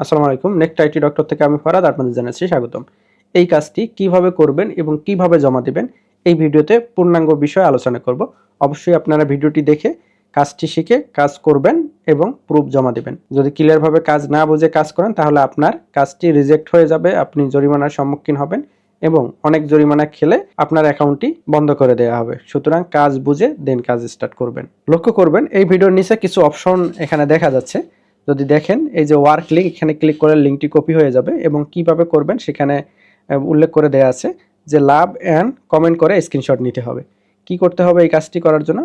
আসসালামু আলাইকুম। Next IT doctor থেকে আমি ফরহাদ আপনাদের জানাচ্ছি স্বাগতম। এই কাজটি কিভাবে করবেন এবং কিভাবে জমা দিবেন এই ভিডিওতে পূর্ণাঙ্গ বিষয় আলোচনা করব। অবশ্যই আপনারা ভিডিওটি দেখে কাজটি শিখে কাজ করবেন এবং প্রুফ জমা দিবেন। যদি ক্লিয়ারভাবে কাজ না বুঝে কাজ করেন তাহলে আপনার কাজটি রিজেক্ট হয়ে যাবে, আপনি জরিমানার সম্মুখীন হবেন এবং অনেক জরিমানা খেলে আপনার অ্যাকাউন্টটি বন্ধ করে দেওয়া হবে। সুতরাং কাজ বুঝে দেন কাজ স্টার্ট করবেন। লক্ষ্য করবেন এই ভিডিওর নিচে কিছু অপশন এখানে দেখা যাচ্ছে। যদি দেখেন এই যে ওয়ার্ক লিঙ্ক, এখানে ক্লিক করে লিঙ্কটি কপি হয়ে যাবে এবং কিভাবে করবেন সেখানে উল্লেখ করে দেওয়া আছে যে লাভ অ্যান্ড কমেন্ট করে স্ক্রিনশট নিতে হবে। কি করতে হবে এই কাজটি করার জন্য?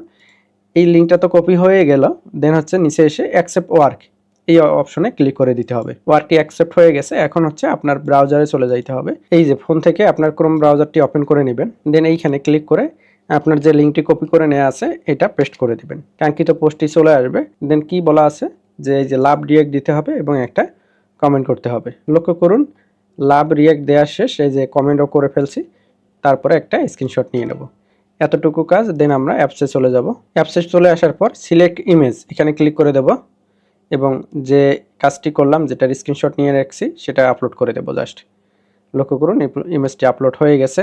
এই লিঙ্কটা তো কপি হয়ে গেল, দেন হচ্ছে নিচে এসে অ্যাকসেপ্ট ওয়ার্ক এই অপশনে ক্লিক করে দিতে হবে। ওয়ার্কটি অ্যাকসেপ্ট হয়ে গেছে, এখন হচ্ছে আপনার ব্রাউজারে চলে যাইতে হবে। এই যে ফোন থেকে আপনার ক্রোম ব্রাউজারটি ওপেন করে নেবেন, দেন এইখানে ক্লিক করে আপনার যে লিঙ্কটি কপি করে নেওয়া আছে এটা পেস্ট করে দিবেন। কাঙ্ক্ষিত পোস্টটি চলে আসবে। দেন কি বলা আছে যে এই যে লাভ রিয়েক্ট দিতে হবে এবং একটা কমেন্ট করতে হবে। লক্ষ্য করুন লাভ রিয়েক্ট দেওয়া শেষ, এই যে কমেন্টও করে ফেলছি, তারপরে একটা স্ক্রিনশট নিয়ে নেব। এতটুকু কাজ। দেন আমরা অ্যাপসে চলে যাব। অ্যাপসে চলে আসার পর সিলেক্ট ইমেজ এখানে ক্লিক করে দেব এবং যে কাজটি করলাম, যেটার স্ক্রিনশট নিয়ে রাখছি সেটা আপলোড করে দেব জাস্ট। লক্ষ্য করুন ইমেজটি আপলোড হয়ে গেছে।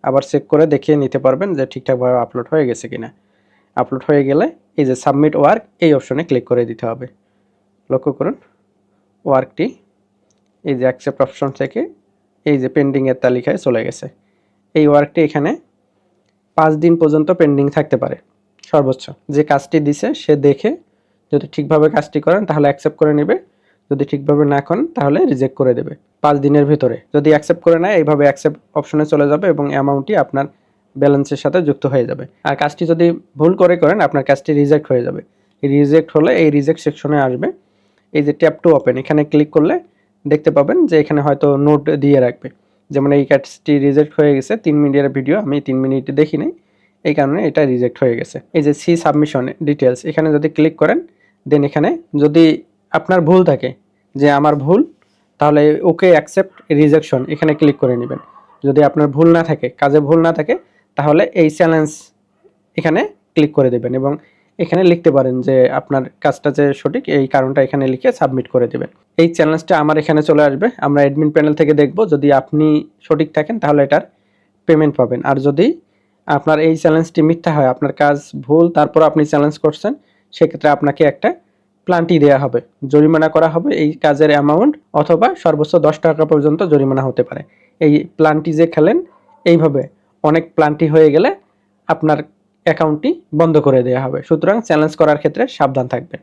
আবার চেক করে দেখিয়ে নিতে পারবেন যে ঠিকঠাকভাবে আপলোড হয়ে গেছে কিনা। আপলোড হয়ে গেলে এই যে সাবমিট ওয়ার্ক এই অপশনে ক্লিক করে দিতে হবে। লক্ষ্য করুন ওয়ার্কটি এই যে অ্যাকসেপ্ট অপশন থেকে এই যে পেন্ডিংয়ের তালিকায় চলে গেছে। এই ওয়ার্কটি এখানে 5 দিন পর্যন্ত পেন্ডিং থাকতে পারে সর্বোচ্চ। যে কাজটি দিছে সে দেখে যদি ঠিকভাবে কাজটি করেন তাহলে অ্যাকসেপ্ট করে নেবে, যদি ঠিকভাবে না করেন তাহলে রিজেক্ট করে দেবে 5 দিনের ভিতরে। যদি অ্যাকসেপ্ট করে নেয় এইভাবে অ্যাকসেপ্ট অপশনে চলে যাবে এবং অ্যামাউন্টটি আপনার ব্যালেন্সের সাথে যুক্ত হয়ে যাবে। আর কাজটি যদি ভুল করে করেন আপনার কাজটি রিজেক্ট হয়ে যাবে। রিজেক্ট হলে এই রিজেক্ট সেকশনে আসবে, এই যে ট্যাপ টু ওপেন এখানে ক্লিক করলে দেখতে পাবেন যে এখানে হয়তো নোট দিয়ে রাখবে, যেমন এই কাজটি রিজেক্ট হয়ে গেছে। 3 মিনিটের ভিডিও, আমি 3 মিনিট দেখি নাই, এই কারণে এটা রিজেক্ট হয়ে গেছে। এই যে সি সাবমিশন ডিটেলস এখানে যদি ক্লিক করেন, দেন এখানে যদি আপনার ভুল থাকে যে আমার ভুল, তাহলে ওকে অ্যাকসেপ্ট রিজেকশন এখানে ক্লিক করে নেবেন। যদি আপনার ভুল না থাকে, কাজে ভুল না থাকে, তাহলে এই চ্যালেঞ্জ এখানে ক্লিক করে দেবেন এবং এখানে লিখতে পারেন যে আপনার কাজটা যে সঠিক এই কারণটা এখানে লিখে সাবমিট করে দেবেন। এই চ্যালেঞ্জটা আমার এখানে চলে আসবে, আমরা অ্যাডমিন প্যানেল থেকে দেখব। যদি আপনি সঠিক থাকেন তাহলে এটার পেমেন্ট পাবেন, আর যদি আপনার এই চ্যালেঞ্জটি মিথ্যা হয়, আপনার কাজ ভুল তারপর আপনি চ্যালেঞ্জ করছেন, সেক্ষেত্রে আপনাকে একটা প্লান্টি দেওয়া হবে, জরিমানা করা হবে এই কাজের অ্যামাউন্ট, অথবা সর্বোচ্চ 10 টাকা পর্যন্ত জরিমানা হতে পারে। এই প্লান্টি যে খেলেন এইভাবে অনেক প্লান্টি হয়ে গেলে আপনার অ্যাকাউন্টটি বন্ধ করে দেওয়া হবে। সুতরাং চ্যালেঞ্জ করার ক্ষেত্রে সাবধান থাকবেন।